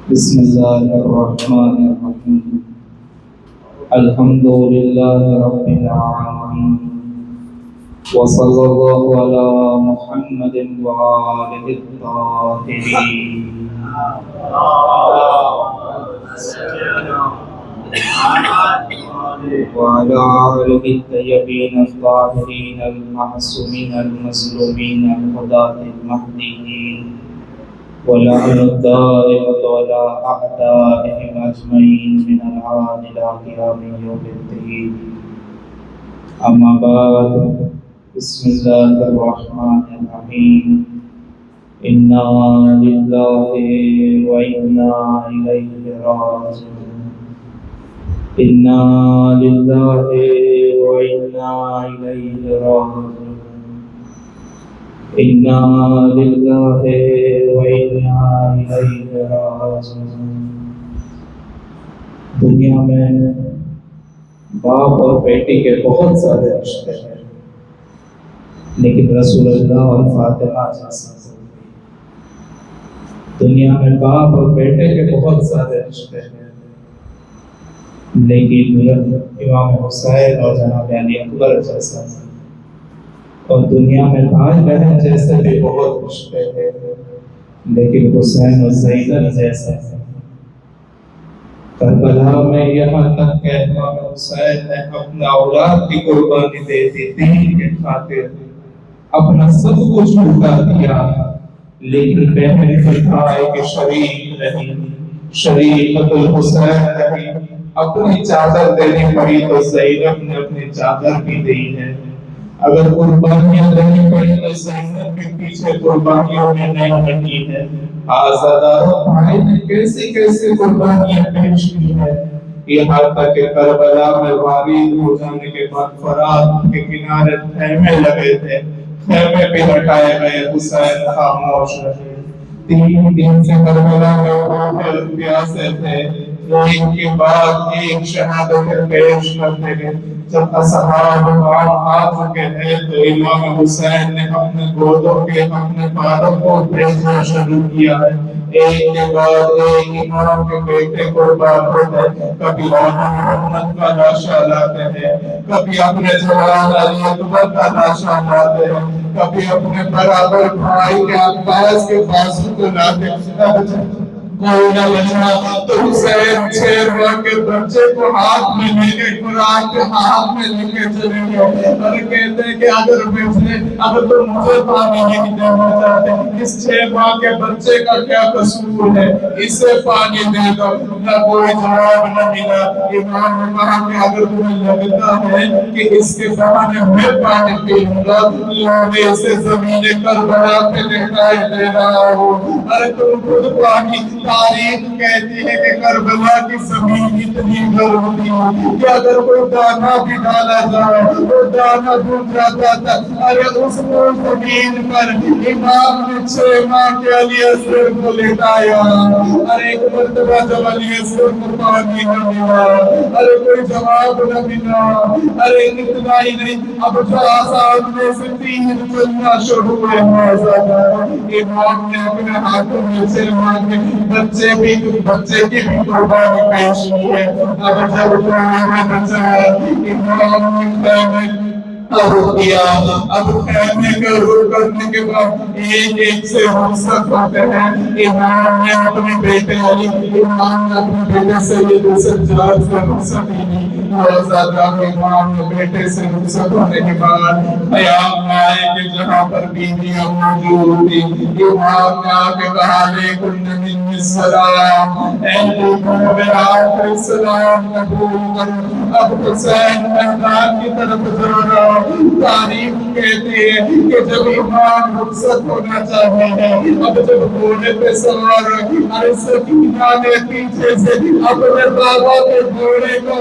बिस्मिल्लाहिर्रहमानिर्रहीम अल्हम्दुलिल्लाहि रब्बिल आलमीन व सल्लल्लाहु अला मुहम्मदिन व आलिहि ताहिरीन व अला आलिहि तय्यबीन ताहिरीन अल मासूमीन अल मज़लूमीन अल हुदातिल महदीयीन वलअन दाइमत अला अअदाइहिम अजमईन मिनल आन इला क़ियामि यौमिद्दीन अम्मा बाद बिस्मिल्लाहिर्रहमानिर्रहीम इन्ना लिल्लाहि व इन्ना इलैहि राजिऊन इन्ना लिल्लाहि व इन्ना इलैहि राजिऊन इन्ना लिल्लाहि व इन्ना इलैहि राजिऊन। दुनिया में बाप और बेटी के बहुत सारे रिश्ते हैं, लेकिन रसूलुल्लाह और फातिमा जैसा दुनिया में बाप और बेटे के बहुत सारे रिश्ते हैं, लेकिन इमाम हुसैन और जनाब अली अकबर जैसा और दुनिया में भाई बहन जैसे भी बहुत रिश्ते हैं, लेकिन हुसैन और ज़ैनब जैसा करबला में यहाँ तक कि इमाम हुसैन ने अपना औलाद की कुर्बानी दे दी दीन के खातिर, अपना सब कुछ लुटा दिया, लेकिन बहन फताह के शरीक नहीं, शरीकतुल हुसैन नहीं, अपनी चादर देनी पड़ी तो ज़ैनब ने अपनी चादर भी दी है। अगर कुर्बानियां देनी पड़ी तो ज़ैनब के पीछे कुर्बानियों में नहीं हटी है। आज़ादारों भाई ने कैसी कैसी कुर्बानियां पेश की है, यहाँ तक कि करबला में वारीद हो जाने के बाद फरात के किनारे खेमे लगे थे, खेमे भी हटाए गए, हुसैन खामोश रहे। 3 दिन से करबला में प्यासे थे, एक के बाद एक शहादत पेश करते गए। जब असहाब आ चुके हैं तो इमाम हुसैन ने अपने गोदों के अपने बालों को भेजना शुरू किया है। एक के बाद एक इमाम के बेटे को बांधते हैं, कभी मोहम्मद का लाशा लाते हैं, कभी अपने जवान अली अकबर का लाशा लाते हैं, कभी अपने बराबर भाई के अब्बास के बाजू को लाते हैं। कोई न बचा तो हुसैन 6 के बच्चे को हाथ में लेके कुरान के हाथ में लेके चले गए और कहते हैं कि अगर तुम मुझे पानी नहीं देना चाहते, इस 6 के बच्चे का क्या कसूर है, इसे पानी दे दो। न कोई जवाब न मिला। इमाम ने कहा कि अगर तुम्हें लगता है कि इसके बहाने मैं पानी पीऊंगा, मैं इसे जमीन करबला पे दिखाई दे रहा हूँ। अरे तुम खुद पानी, तारीख कहती है कि करबला की जमीन इतनी गर्म थी कि अगर कोई दाना भी डाला जाए वो दाना डूब जाता था। अरे उस जमीन पर इमाम ने 6 माह के अली असगर को लेटाया। अरे एक मर्तबा जब अली असगर को पानी न मिला, अरे कोई जवाब न मिला, अरे इतना ही नहीं, अब जो आसाद में से तीर चलना शुरू हुए। इमाम ने अपने हाथों में से मांगे बच्चे की भी कुर्बानी पेश की है। अब जब अब कहने का रुख करने के बाद एक से रुखसत होते हैं। इमाम ने अपने बेटे अली, इमाम ने अपने बेटे से ये सज्जाद से रुखसत ही नहीं। इमाम ने बेटे से रुखसत होने के बाद ख्याल आए कि जहाँ पर बीवियां मौजूद थी, इमाम ने आके कहा लेकुन सलाम, सलाम कबूल करो। अब हुसैन मैदान की तरफ जा रहा। तारीफ कहती है कि जब इमाम रुखसत होना चाहे है, अब जब घोड़े पे सवार, अरे सकीना ने पीछे से अपने बाबा के घोड़े को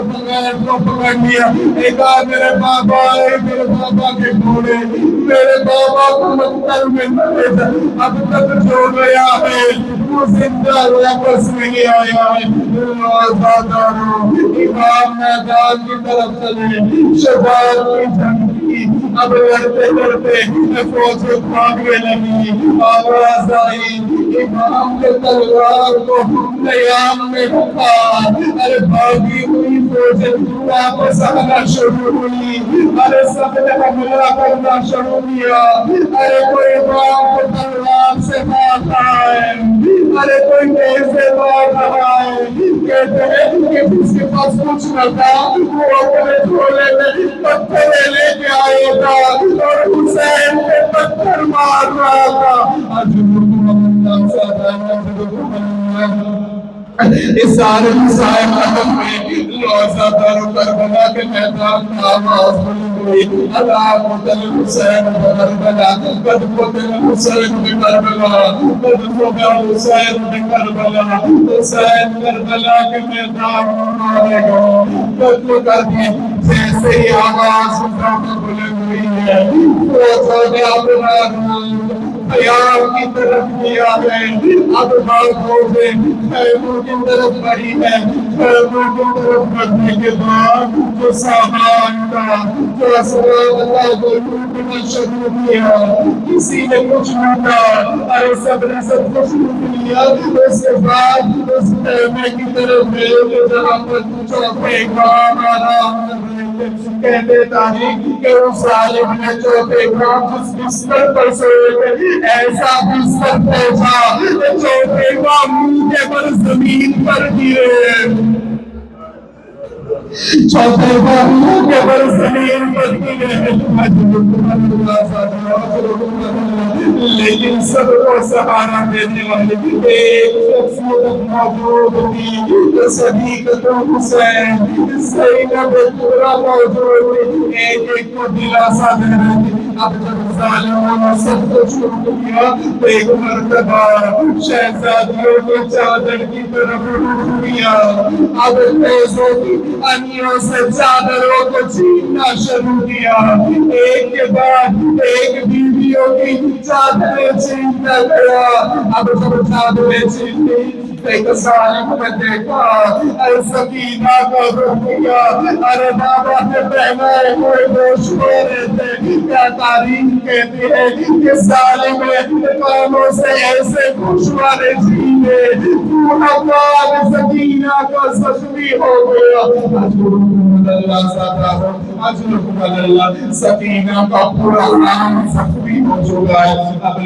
पकड़ लिया। एक मेरे बाबा है, मेरे बाबा के घोड़े, मेरे बाबा को मक्तल में न ले जा। अब तक जो गया है वो जिंदा वापस नहीं आया है। इमाम मैदान की तरफ चले, शजात की झंडी अब लड़ते लड़ते फौज भागने लगी। आवाज आई, इमाम के तलवार को कयाम में रुका। अरे भागी हुई फौज वापस आना शुरू हुई। अरे सबने हमला करना शुरू किया। अरे कोई इमाम को तलवार से मार रहा है, अरे कोई कैसे मार रहा है। कहते हैं कि जिसके पास कुछ न था वो अपने झोले में पत्थर लेके आया था और हुसैन पे पत्थर मार रहा था। इस सारे मसाइल खत्म हुए। लौज़ादारों करबला के मैदान में आवाज हुई, अल्लाह मुतल हुसैन करबला, कद मुतल हुसैन करबला, कद मुतल हुसैन करबला। हुसैन करबला के मैदान में आएगा, कत्ल कर दिए। जैसे ही आवाज बुलंद हुई है, वो ने अपना ख्याल की तरफ किया है। अब बातों से खैमों की तरफ बढ़ी है। खैमों की तरफ बढ़ने के बाद जो सामान का जो असवाब को लूटना शुरू किया, किसी ने कुछ लूटा, अरे सबने सब कुछ लूट लिया। उसके बाद उस खैमे की तरफ गए जहाँ पर चौथे काम आराम कहते तारीख के उस आलिम ने चौथे काम जिस बिस्तर पर सोए थे, ऐसा बिस्तर पहुंचा चौथे का मुंह के बल जमीन पर गिरे। चौथे का मुंह के बल जमीन पर गिरे। लेकिन सबको सहारा देने वाली एक शख्सियत मौजूद थी, सदीक़त हुसैन ज़ैनब पूरा मौजूद थी। एक को दिलासा दे रही थी। अब जब ज़ालिमों ने सब कुछ लूट किया तो एक मर्तबा शहजादियों के चादर की तरफ रुख किया। अब पैसों की अनियों से चादरों को छीनना शुरू किया। एक के बाद एक बीवियों की चादरें छीनता गया। अब जब चादरें छीनती एक जालिम ने देखा, अरे सकीना को रोक दिया, अरे बाबा के पहनाए हुए गोश्त खा रहे थे। क्या तारीफ कहती है कि जालिम कानों से ऐसे खुश वाले जीवे, सकीना का जख्मी हो गया। सकीना का पूरा नाम जख्मी हो चुका है। अब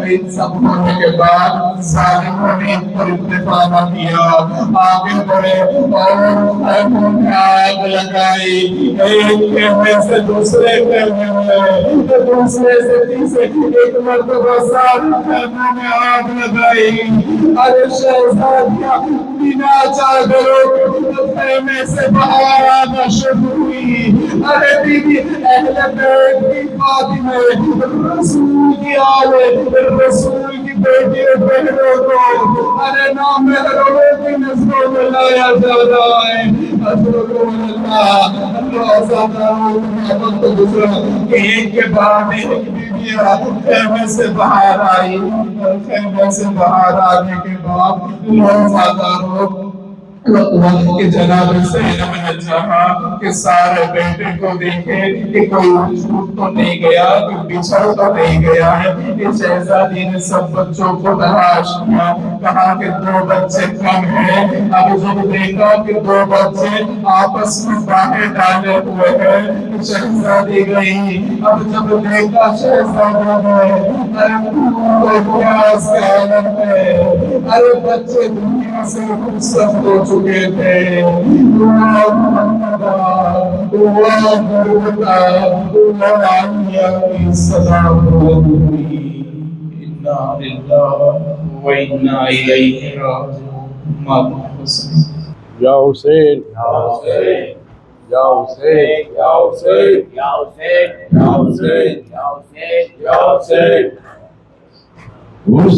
इन सब होने के बाद जालिमों ने पर इत्तेफाक किया, आगे बढ़े और आग लगाई। एक खेमे से दूसरे खेमे में, दूसरे से तीसरे, एक मरतबा सारे खेमों में आग लगाई। अरे शहजादियां बिना चादरों के खेमे से बाहर आना शुरू हुई। अरे बीबी अहले बैत की फातिमा, रसूल की आले, रसूल की बेटी और बहनों को अरे नाम में की नजरों में लाया जा रहा है। एक के बाद एक बीबियां खेमे से बाहर आई। खेमे से बाहर आने के बाद के जनाब ज़ैनब ने चाहा कि सारे बेटे को देखे कि कोई छूट तो नहीं गया, कोई बिछड़ तो नहीं गया है। इस शहजादी ने सब बच्चों को तलाश किया, कहा कि 2 बच्चे कम हैं। अब जब देखा कि 2 बच्चे आपस में बाहें डाले हुए हैं, शहजादी गई। अब जब देखा शहजादा अरे बच्चे दुनिया से रुखसत हो चुके थे। सदा हुई। इन्ना लिल्लाहि व इन्ना इलैहि राजिऊन। या हुसैन, या हुसैन, या हुसैन, या हुसैन, या हुसैन, या हुसैन, या हुसैन, या हुसैन। उस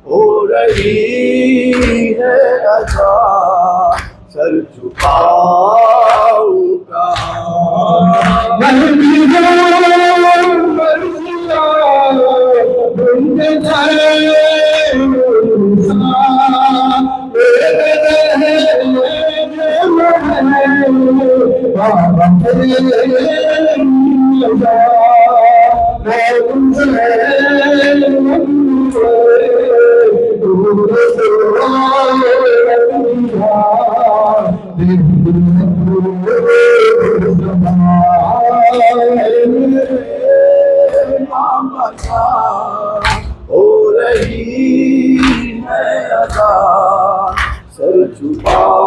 हो रही है अदा, सर झुकाऊंगा। हो रही है अदा सर झुकाओ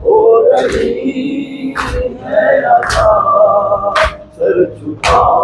हो रही है अदा सर झुकाओ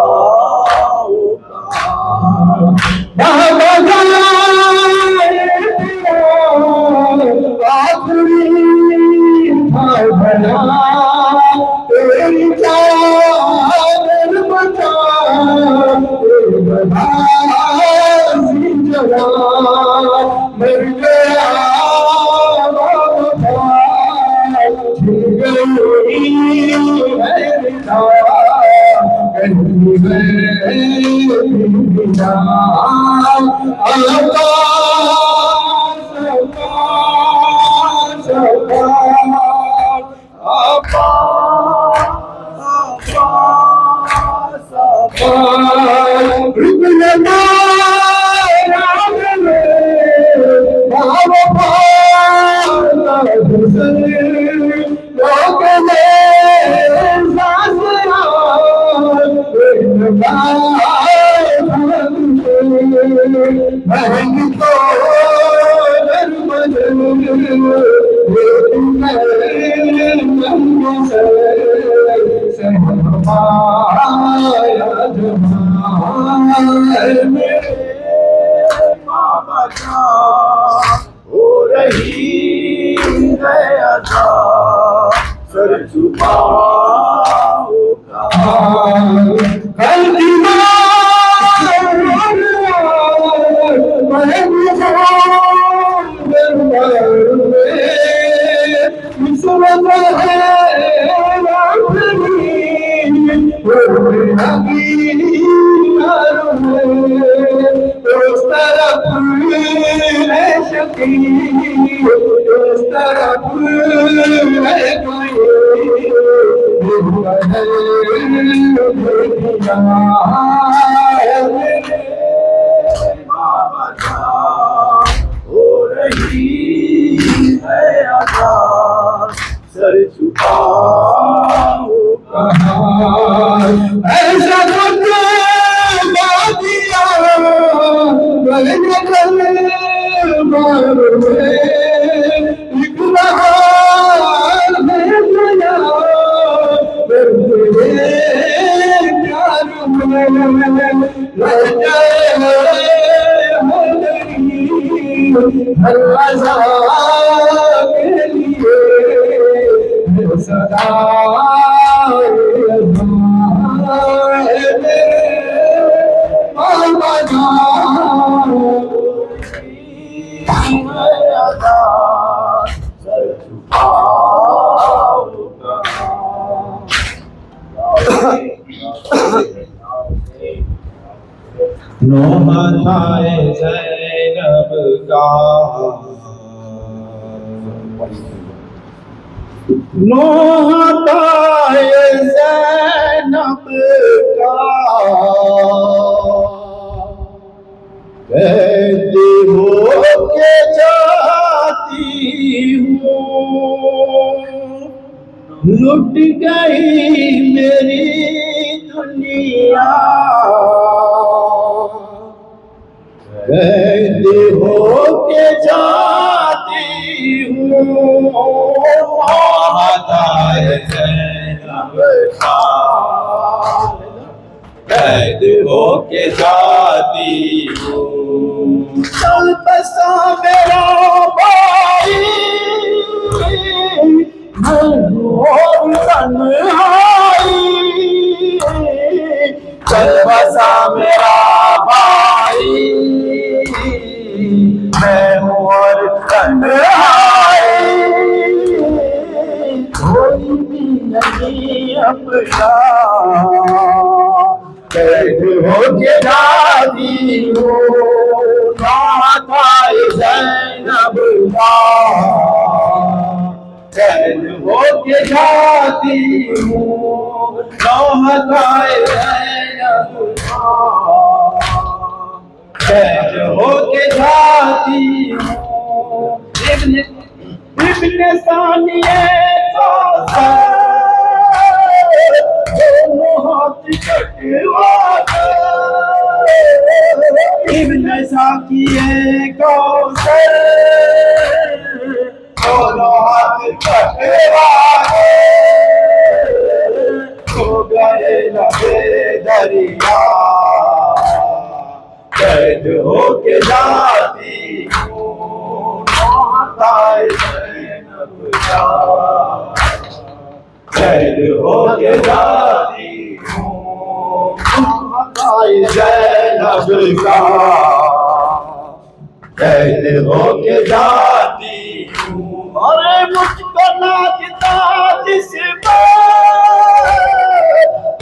हो रही है अदा सर झुकाओ हो रही है अदा सर झुकाओ ऐसा नौहताए ज़ैनब का नौहताए ज़ैनब का कहती हो के जाती हूँ लुट गई मेरी दुनिया कहती हो के जाती हूँ नौहताए ज़ैनब का कैद हो के जाती हूँ चल बसा मेरा भाई और तन्हाई चल बसा मेरा भाई के जाती हूँ नाताए ज़ैनब का कैद हो के जाती हूँ नाताए ज़ैनब का कैद हो के जाती हूँ इब्न सानिए दोनों हाथ कटवा इब्न साकिए कौसर दोनों हाथ कटवा हो गए लबे दरिया कैद हो के जाती हूँ नाताए ज़ैनब का कैद हो के जाती हूँ नाताए ज़ैनब का कैद हो के जाती हूँ अरे मुझको नाचता जिस पर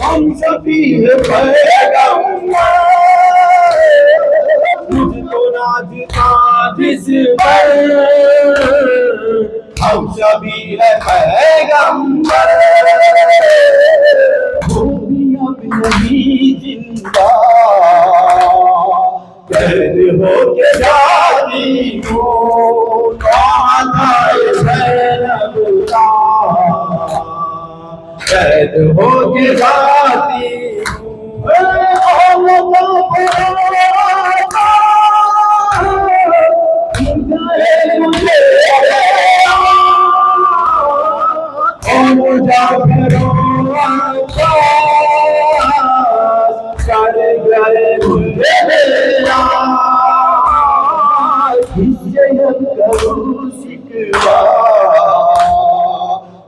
हम सभी पैगंबर मुझको नाचता जिस पर हम सभी है पैगंबर वो भी अब नहीं जिंदा कैद हो के जाती हूँ नाताए ज़ैनब का कैद हो के जाती हूँ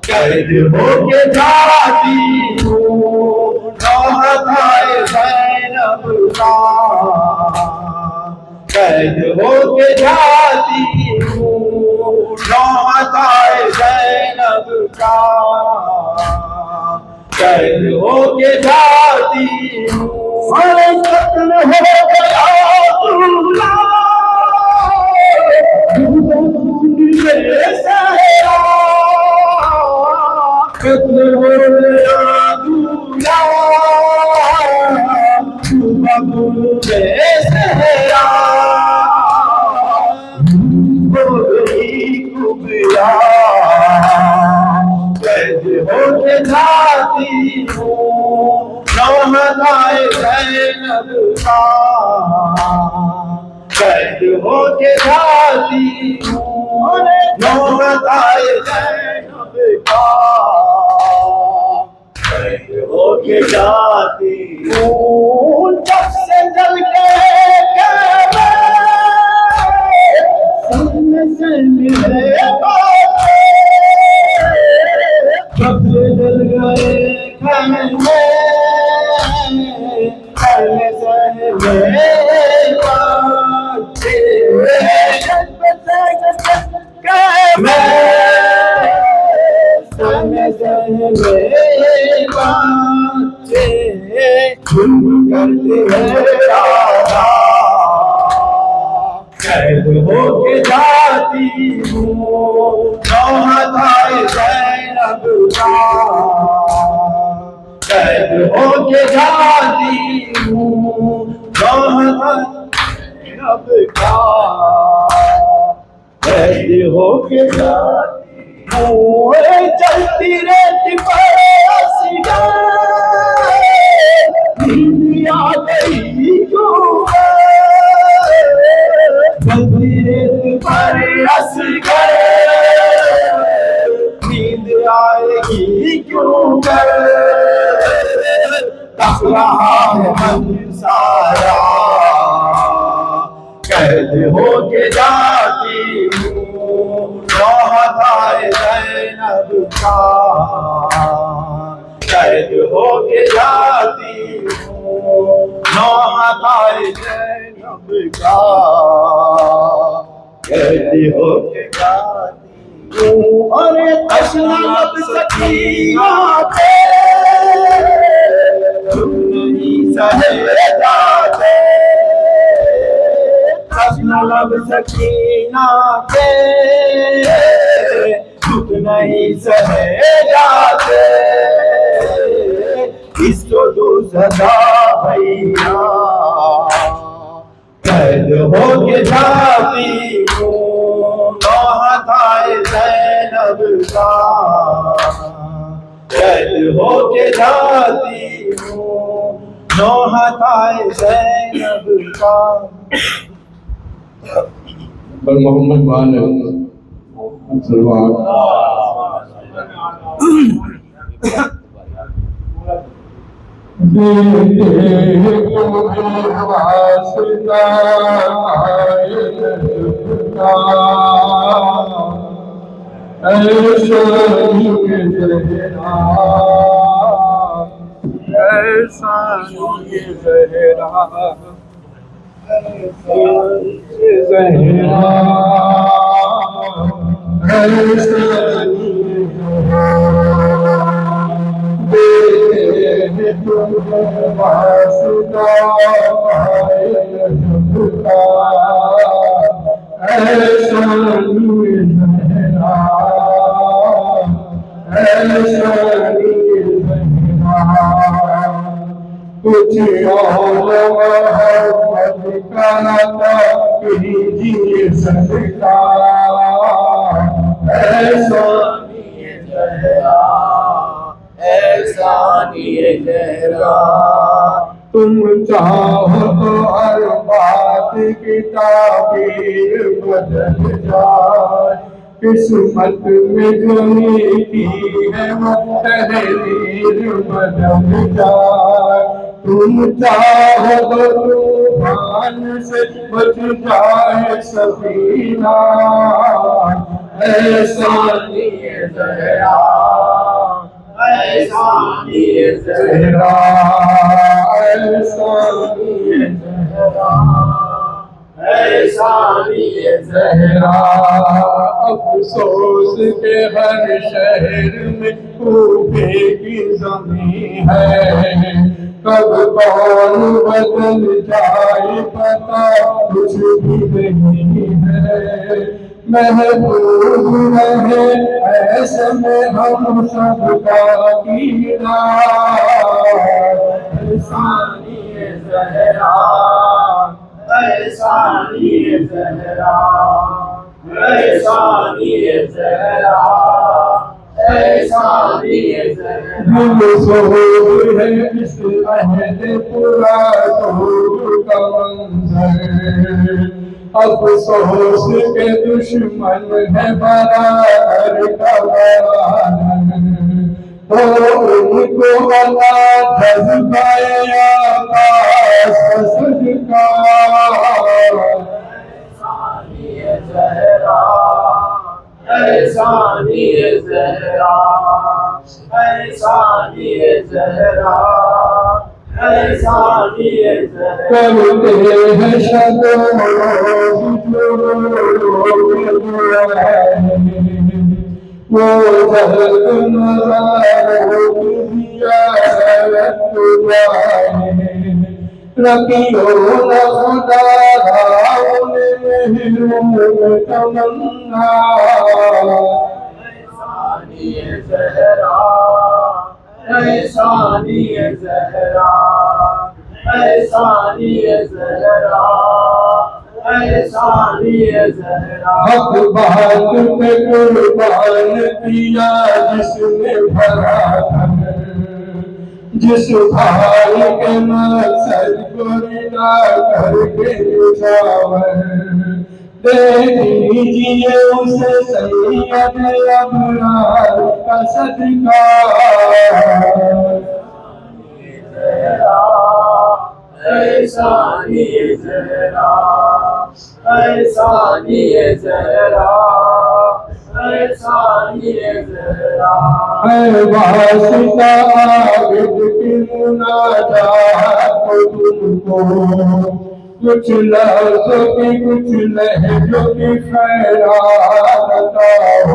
कैद हो के जाती हूँ नाताए ज़ैनब का कैद हो के जाती हूँ नाताए ज़ैनब का कैद हो के जाती हूँ अरे कत्ल हो गया दूल्हा कत्ल हो गया दूल्हा सहरा हो गई कुबरा कैद हो के जाती हूँ नाताए ज़ैनब का कैद हो के जाती हूँ नाताए ज़ैनब का कैद हो के जाती हूँ जब से जल के सामने से मिले जब से जल गए खाने खाने से मिले कैद हो के जाती हूँ नाताए ज़ैनब का कैद हो के जाती हूँ नाताए ज़ैनब का कैद हो के जाती हूँ चलती रेत पर नींद आ गई क्यों चलती रेत पर नींद आएगी क्यों कर तक रहा है मन सारा कैद हो के जाती हूँ नाताए ज़ैनब का कैद हो के जाती हूँ नाताए ज़ैनब का कैद हो के जाती हूँ अरे तशना लब सखिया पे तुम नहीं सहे जाते, प्रश्न लब सकीना के दुख नहीं सहे जाते, इसको तू सदा भैया कैद हो के जाती हूँ, नौहताए ज़ैनब का कैद हो के जाती हूँ, नौहताए ज़ैनब का। पर मोहम्मद वाले कुछ और मोहब्बत का कीजिए सदका, ऐसा तुम चाहो तो हर बात की ताबीर बदल जाए, किस्मत में जो नीति है वो तहरीर बदल जाए। तुम चाहो तो तूफान से बच जाए सफीना, ऐसा नहीं ज़हरा, ऐसा नहीं ज़हरा, ऐसा नहीं ज़हरा, ऐसा नहीं ज़हरा। अफसोस के हर शहर में कूफे की ज़मीं है, कब कौन बदल जाए पता कुछ भी नहीं है। महबूब रहे ऐसे में हम सबका कीना, ऐसा नहीं ज़हरा, ऐसा नहीं ज़हरा, ऐसा नहीं ज़हरा, ऐसा नहीं ज़हरा। सोच है इस अहद पुरा का मंजर, अफसोस के दुश्मन है बराबर का बराबर, तो उनको अल्लाह जज़्बाए आकाश सदका, ऐसा नहीं ज़हरा, ऐसा नहीं ज़हरा, ऐसा नहीं ज़हरा। करते हैं शब्दों वो दर्द नज़ारों दिया रखियो न खुदा में तमन्ना, ऐसा नहीं ज़हरा, ऐसा नहीं ज़हरा, ऐसा नहीं ज़हरा, ऐसा नहीं ज़हरा। हक बात पे कुर्बान किया जिसने भरा धन, जिस भाई के मकसद को रिदा करके निछावर, दे दीजिए उसे सैयद अबरार का सदका, ऐसा नहीं ज़हरा, ऐसा नहीं ज़हरा, ऐसा नहीं ज़हरा। है वास्ता आबिद की मुनाजात तुमको, कुछ लफ्ज़ों की कुछ लहज़ों की खैरात बताओ,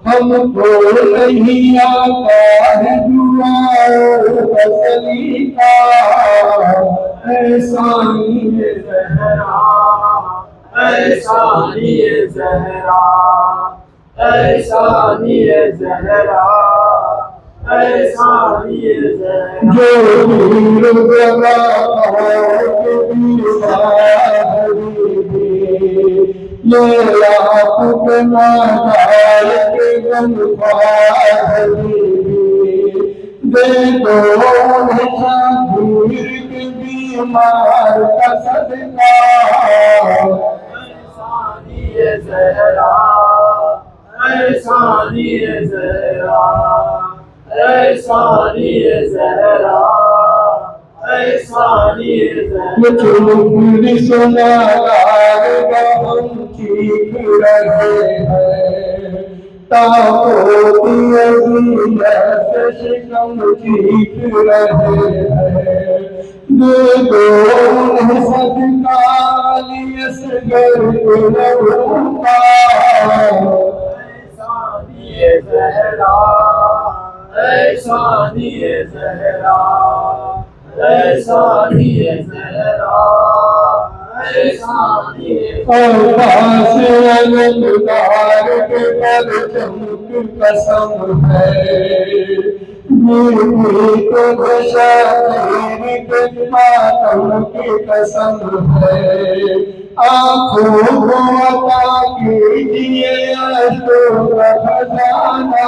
हमको नहीं आता है सलीका एहसानी ज़हरा एहसानी ज़हरा एहसानी ज़हरा एहसानी ज़हरा जो वीर गवा के ये लाख मार के गंवारी दे दो वीर के बीमार का सदका एहसानी ज़हरा एहसानी ज़हरा एहसानी ज़हरा एहसानी ज़हरा चुनरी सुनार हम चीख रहे हैं ताकोती अज़ीज़त शिकम चीख रहे हैं दे दो सदका असगर गुनहगा एहसानी ज़हरा एहसानी ज़हरा एहसानी ज़हरा एहसानी अब्बास अलमदार के परचम की कसम है मीठी तो बशार के मातम की कसम है आँखों को अता कीजिए आंसू का खजाना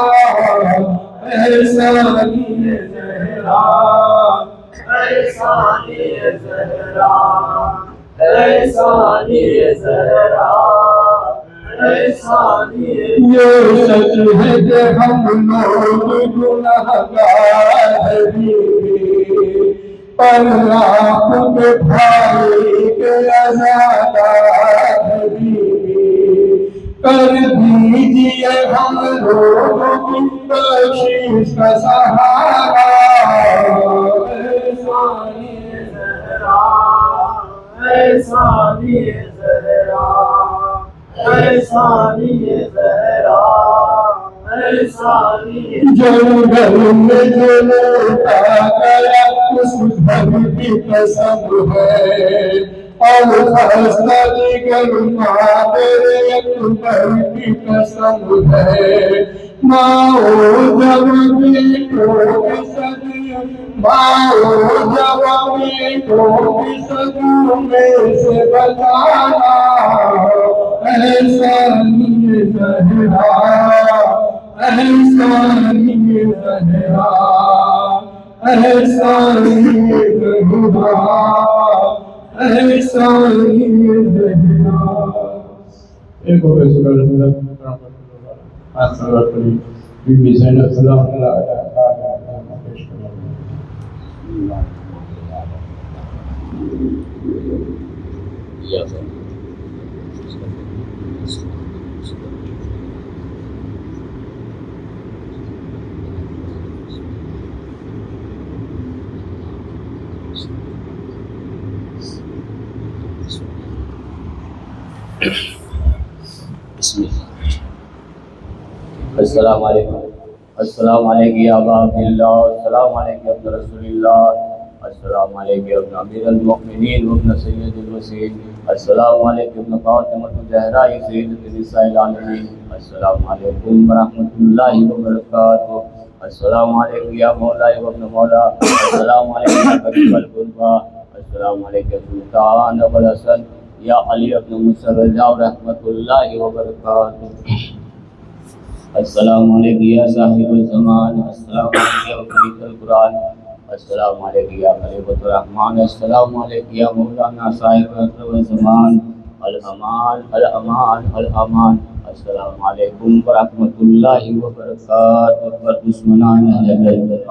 एहसानी ज़हरा एहसानी ज़हरा एहसानी ज़हरा एहसानी ये सच है कि हम लोग गुनहगार हैं पर आपके भाई के आज़ादार कर दीजिए हम लोगों की बख्शिश का सहारा एहसानी ज़हरा एहसानी ज़हरा एहसानी ज़हरा एहसानी जंगल में जो लौटा गया उस धन की कसम है और खस्ता जिगर तेरे अकबर की कसम है माओ जब बेटो की सदी माओ जब बेटो की सदी में से बचाना एहसानी ज़हरा एहसानी ज़हरा एहसानी ज़हरा एहसानी ज़हरा एक और बीबी ज़ैनब सल्लल्लाहु अलैहि वसल्लम पेश करें अस्सलाम वालेकुम अस्सलाम वालेकुम या अबा अब्दुल्लाह अस्सलाम वालेकुम या रसूलुल्लाह अस्सलाम वालेकुम या अमीरुल मुमिनीन व इब्न सय्यदुल वसील अस्सलाम वालेकुम या फातिमतुल ज़हरा सय्यदतुन निसाइल आलमीन अस्सलाम वालेकुम व रहमतुल्लाहि व बरकातुहू अस्सलाम वालेकुम या मौला व इब्न मौला अस्सलाम वालेकुम या करीबल कुर्बा अस्सलाम वालेकुम या सुल्तान अबुल हसन या अली इब्न मूसा रहमतुल्लाहि व बरकातुहू अस्सलाम वालेकुम या साहिबुल ज़मान अस्सलाम वालेकुम या मुक़र्रिबुल कुरान अस्सलाम वालेकुम या खलीफतुर रहमान अस्सलाम वालेकुम या मौलाना साहिबुल ज़मान अल अमान अल अमान अल अमान अस्सलाम वालेकुम व रहमतुल्लाहि व बरकातुहू दुश्मनान जन्नत